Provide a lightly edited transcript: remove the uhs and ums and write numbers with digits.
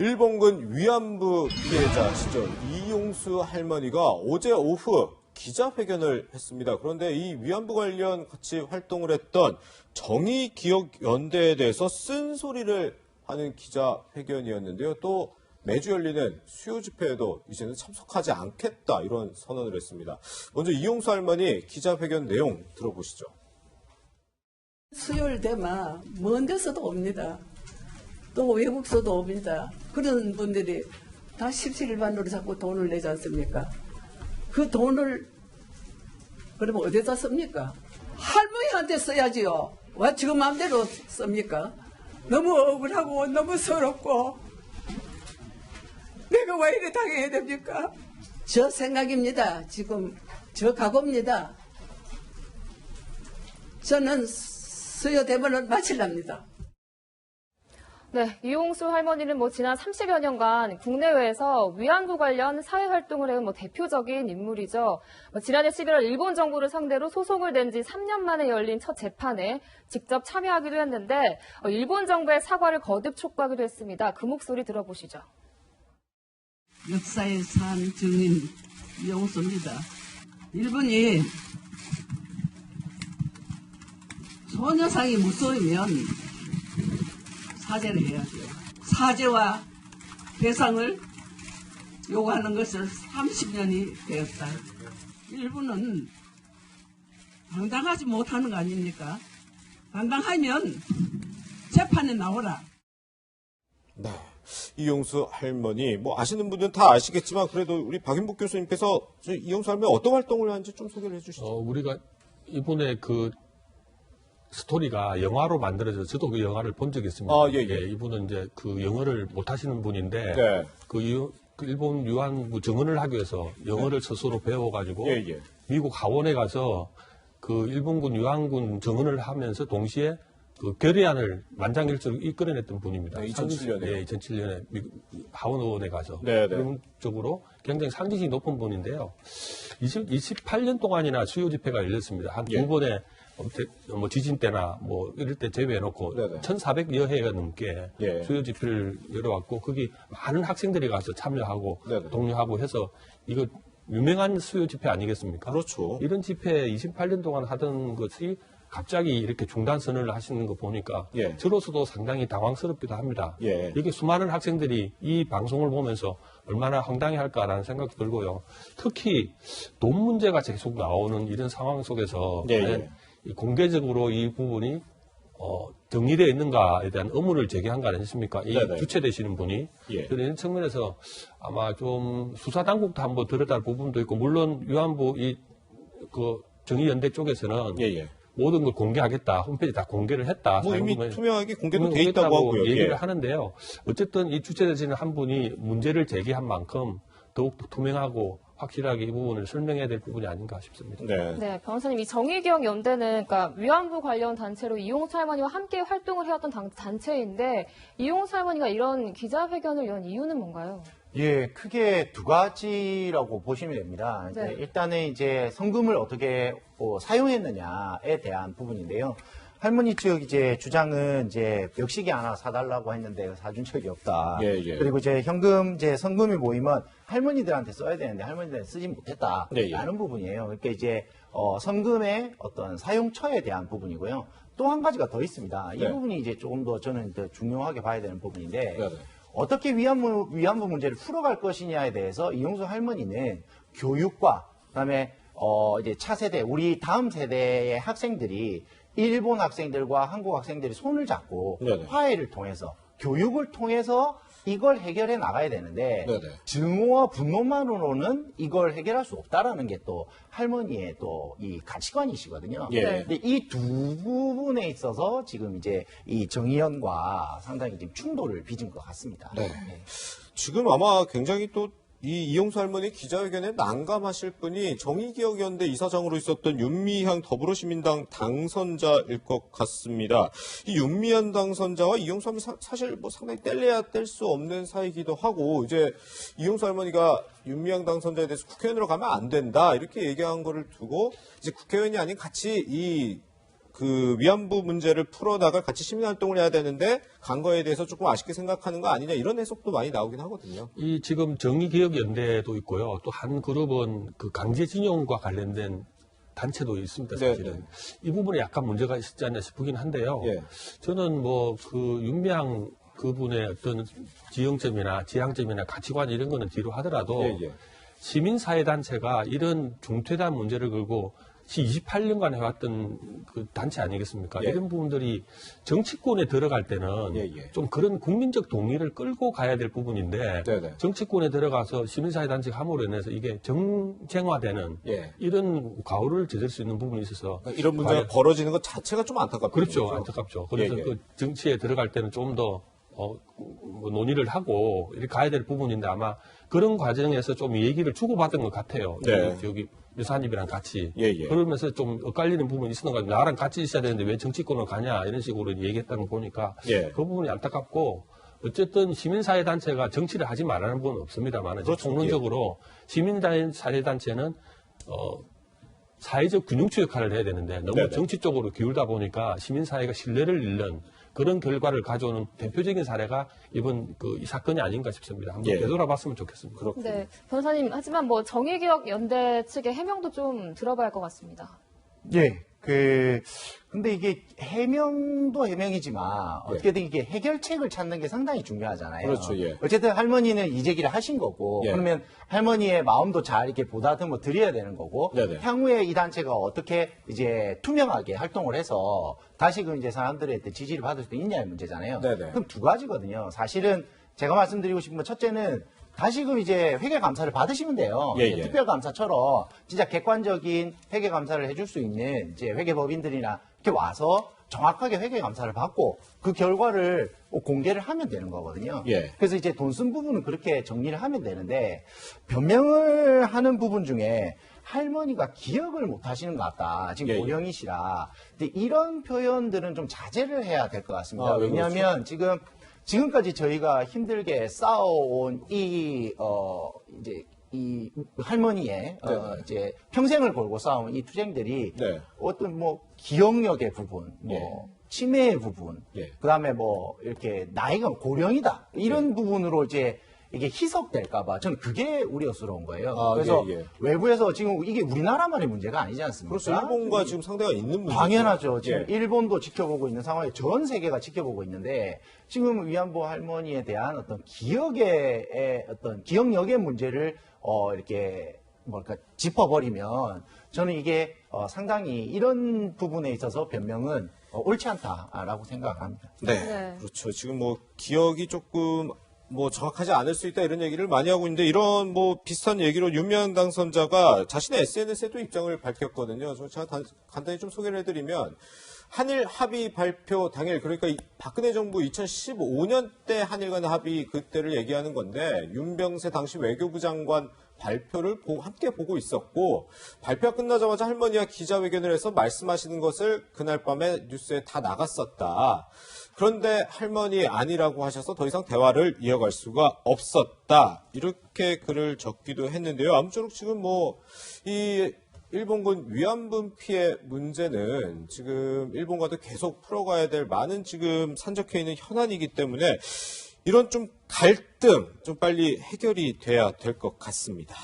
일본군 위안부 피해자 시절 이용수 할머니가 어제 오후 기자회견을 했습니다. 그런데 이 위안부 관련 같이 활동을 했던 정의기억연대에 대해서 쓴소리를 하는 기자회견이었는데요. 또 매주 열리는 수요 집회에도 이제는 참석하지 않겠다 이런 선언을 했습니다. 먼저 이용수 할머니 기자회견 내용 들어보시죠. 수요일 되면 먼 데서도 옵니다. 또 외국서도 옵니다. 그런 분들이 다 17일반으로 자꾸 돈을 내지 않습니까? 그 돈을 그러면 어디다 씁니까? 할머니한테 써야지요. 왜 지금 마음대로 씁니까? 너무 억울하고 너무 서럽고 내가 왜 이래 당해야 됩니까? 저 생각입니다. 지금 저 각오입니다. 저는 수요 대본을 마치랍니다. 네, 이용수 할머니는 지난 30여 년간 국내외에서 위안부 관련 사회활동을 해온 대표적인 인물이죠. 지난해 11월 일본 정부를 상대로 소송을 낸 지 3년 만에 열린 첫 재판에 직접 참여하기도 했는데 일본 정부의 사과를 거듭 촉구하기도 했습니다. 그 목소리 들어보시죠. 역사의 산 증인 이용수입니다. 일본이 소녀상이 무서우면 사죄를 해야 돼요. 사죄와 배상을 요구하는 것을 30년이 되었다. 일본은 당당하지 못하는 거 아닙니까? 당당하면 재판에 나오라. 네. 이용수 할머니, 아시는 분들은 다 아시겠지만 그래도 우리 박윤복 교수님께서 이용수 할머니 어떤 활동을 하는지 좀 소개를 해주시죠. 우리가 이번에 그 스토리가 영화로 만들어져서 저도 그 영화를 본 적이 있습니다. 아, 예. 이분은 이제 그 영어를 못하시는 분인데 네. 그 일본 유한부 정언을 하기 위해서 영어를 스스로 배워가지고 미국 하원에 가서 그 일본군 유한군 정언을 하면서 동시에 그 결의안을 만장일치로 이끌어냈던 분입니다. 2007년에. 네, 2007년에 미국 하원 의원에 가서. 네네. 그런 쪽으로 굉장히 상징성이 높은 분인데요. 28년 동안이나 수요 집회가 열렸습니다. 한 두 번의 지진 때나 이럴 때 제외해놓고 1,400여 회가 넘게 수요 집회를 열어왔고 거기 많은 학생들이 가서 참여하고 독려하고 해서 이거 유명한 수요 집회 아니겠습니까? 그렇죠. 이런 집회 28년 동안 하던 것이 갑자기 이렇게 중단 선언을 하시는 거 보니까 저로서도 상당히 당황스럽기도 합니다. 이게 수많은 학생들이 이 방송을 보면서 얼마나 황당해할까라는 생각도 들고요. 특히 돈 문제가 계속 나오는 이런 상황 속에서 공개적으로 이 부분이 정리되어 있는가에 대한 의문을 제기한 거 아니십니까? 이 주최되시는 분이. 그런 측면에서 아마 좀 수사당국도 한번 들여다볼 부분도 있고, 물론 위안부 정의연대 쪽에서는 모든 걸 공개하겠다. 홈페이지 다 공개를 했다. 이미 투명하게 공개도 돼 있다고 하고요. 얘기를 하는데요. 어쨌든 이 주최되시는 한 분이 문제를 제기한 만큼 더욱 투명하고 확실하게 이 부분을 설명해야 될 부분이 아닌가 싶습니다. 네, 변호사님, 이 정의기억연대는 그러니까 위안부 관련 단체로 이용수 할머니와 함께 활동을 해왔던 단체인데 이용수 할머니가 이런 기자회견을 연 이유는 뭔가요? 크게 두 가지라고 보시면 됩니다. 일단은 이제 성금을 어떻게 사용했느냐에 대한 부분인데요. 할머니 측 주장은 멱시계 하나 사달라고 했는데 사준 적이 없다. 그리고 성금이 모이면 할머니들한테 써야 되는데 할머니들한테 쓰지 못했다라는 부분이에요. 그러니까 성금의 어떤 사용처에 대한 부분이고요. 또 한 가지가 더 있습니다. 이 부분이 조금 더 저는 더 중요하게 봐야 되는 부분인데 어떻게 위안부 문제를 풀어갈 것이냐에 대해서 이용수 할머니는 교육과 그다음에 차세대 우리 다음 세대의 학생들이 일본 학생들과 한국 학생들이 손을 잡고 화해를 통해서 교육을 통해서 이걸 해결해 나가야 되는데 증오와 분노만으로는 이걸 해결할 수 없다라는 게 또 할머니의 또 이 가치관이시거든요. 근데 이 두 부분에 있어서 지금 이 정의연과 상당히 지금 충돌을 빚은 것 같습니다. 지금 아마 굉장히 또 이 이용수 할머니 기자회견에 난감하실 분이 정의기억연대 이사장으로 있었던 윤미향 더불어시민당 당선자일 것 같습니다. 이 윤미향 당선자와 이용수 할머니 사실 상당히 뗄래야 뗄 수 없는 사이기도 하고 이제 이용수 할머니가 윤미향 당선자에 대해서 국회의원으로 가면 안 된다 이렇게 얘기한 거를 두고 이제 국회의원이 아닌 같이 이 그 위안부 문제를 풀어나갈 같이 시민활동을 해야 되는데 간 거에 대해서 조금 아쉽게 생각하는 거 아니냐 이런 해석도 많이 나오긴 하거든요. 이 지금 정의기억연대도 있고요. 또 한 그룹은 그 강제징용과 관련된 단체도 있습니다, 사실은. 네. 이 부분에 약간 문제가 있지 않나 싶긴 한데요. 예. 저는 뭐 그 윤미향 그분의 어떤 지형점이나 지향점이나 가치관 이런 거는 뒤로 하더라도 예, 예. 시민사회단체가 이런 중퇴단 문제를 걸고 28년간 해왔던 그 단체 아니겠습니까? 예. 이런 부분들이 정치권에 들어갈 때는 예, 예. 좀 그런 국민적 동의를 끌고 가야 될 부분인데 네네. 정치권에 들어가서 시민사회단체가 함으로 인해서 이게 정쟁화되는 예. 이런 과오를 저질 수 있는 부분이 있어서 그러니까 이런 문제가 벌어지는 것 자체가 좀 안타깝죠. 그렇죠. 안타깝죠. 그래서 예, 예. 그 정치에 들어갈 때는 좀 더 뭐 논의를 하고 이렇게 가야 될 부분인데 아마 그런 과정에서 좀 얘기를 주고받은 것 같아요. 네. 저기 유사님이랑 같이 예, 예. 그러면서 좀 엇갈리는 부분이 있었던 것 같아요. 나랑 같이 있어야 되는데 왜 정치권을 가냐 이런 식으로 얘기했다는 거 보니까 예. 그 부분이 안타깝고 어쨌든 시민사회단체가 정치를 하지 말라는 부분은 없습니다만 그렇죠. 통론적으로 시민사회단체는 사회적 균형추 역할을 해야 되는데 너무 네네. 정치 쪽으로 기울다 보니까 시민사회가 신뢰를 잃는 그런 결과를 가져오는 대표적인 사례가 이번 그 이 사건이 아닌가 싶습니다. 한번 예. 되돌아봤으면 좋겠습니다. 그렇군요. 네, 변호사님, 하지만 뭐 정의기억연대 측의 해명도 좀 들어봐야 할 것 같습니다. 예. 근데 이게 해명도 해명이지만 어떻게든 이게 해결책을 찾는 게 상당히 중요하잖아요. 그렇죠, 예. 어쨌든 할머니는 이 제기를 하신 거고, 예. 그러면 할머니의 마음도 잘 이렇게 보다듬어 드려야 되는 거고, 네네. 향후에 이 단체가 어떻게 이제 투명하게 활동을 해서 다시금 이제 사람들의 지지를 받을 수 있냐의 문제잖아요. 네네. 그럼 두 가지거든요. 사실은 제가 말씀드리고 싶은 건 첫째는 다시금 이제 회계감사를 받으시면 돼요. 예, 이제 예. 특별감사처럼 진짜 객관적인 회계감사를 해줄 수 있는 이제 회계법인들이나 이렇게 와서 정확하게 회계감사를 받고 그 결과를 공개를 하면 되는 거거든요. 예. 그래서 이제 돈 쓴 부분은 그렇게 정리를 하면 되는데 변명을 하는 부분 중에 할머니가 기억을 못 하시는 것 같다. 지금 예, 예. 고령이시라. 근데 이런 표현들은 좀 자제를 해야 될 것 같습니다. 아, 왜 그렇죠? 왜냐하면 지금까지 저희가 힘들게 쌓아온 이제 이 할머니의 이제 평생을 걸고 쌓아온 이 투쟁들이 네. 어떤 뭐 기억력의 부분, 뭐 예. 치매의 부분, 예. 그다음에 뭐 이렇게 나이가 고령이다 이런 부분으로 이제 이게 희석될까봐 저는 그게 우려스러운 거예요. 아, 그래서 예, 예. 외부에서 지금 이게 우리나라만의 문제가 아니지 않습니까? 그렇죠. 일본과 지금 상대가 있는 문제죠. 당연하죠. 지금 예. 일본도 지켜보고 있는 상황에 전 세계가 지켜보고 있는데 지금 위안부 할머니에 대한 어떤 기억의 어떤 기억력의 문제를 이렇게 짚어버리면 저는 이게 상당히 이런 부분에 있어서 변명은 옳지 않다라고 생각합니다. 네. 네. 그렇죠. 지금 뭐 기억이 조금 뭐 정확하지 않을 수 있다 이런 얘기를 많이 하고 있는데 이런 뭐 비슷한 얘기로 윤미향 당선자가 자신의 SNS에도 입장을 밝혔거든요. 제가 간단히 좀 소개를 해드리면 한일 합의 발표 당일 그러니까 박근혜 정부 2015년 때 한일 간 합의 그때를 얘기하는 건데 윤병세 당시 외교부 장관 발표를 함께 보고 있었고 발표가 끝나자마자 할머니와 기자회견을 해서 말씀하시는 것을 그날 밤에 뉴스에 다 나갔었다. 그런데 할머니 아니라고 하셔서 더 이상 대화를 이어갈 수가 없었다. 이렇게 글을 적기도 했는데요. 아무쪼록 지금 뭐 이 일본군 위안부 피해 문제는 지금 일본과도 계속 풀어가야 될 많은 지금 산적해 있는 현안이기 때문에 이런 좀 갈등 좀 빨리 해결이 돼야 될 것 같습니다.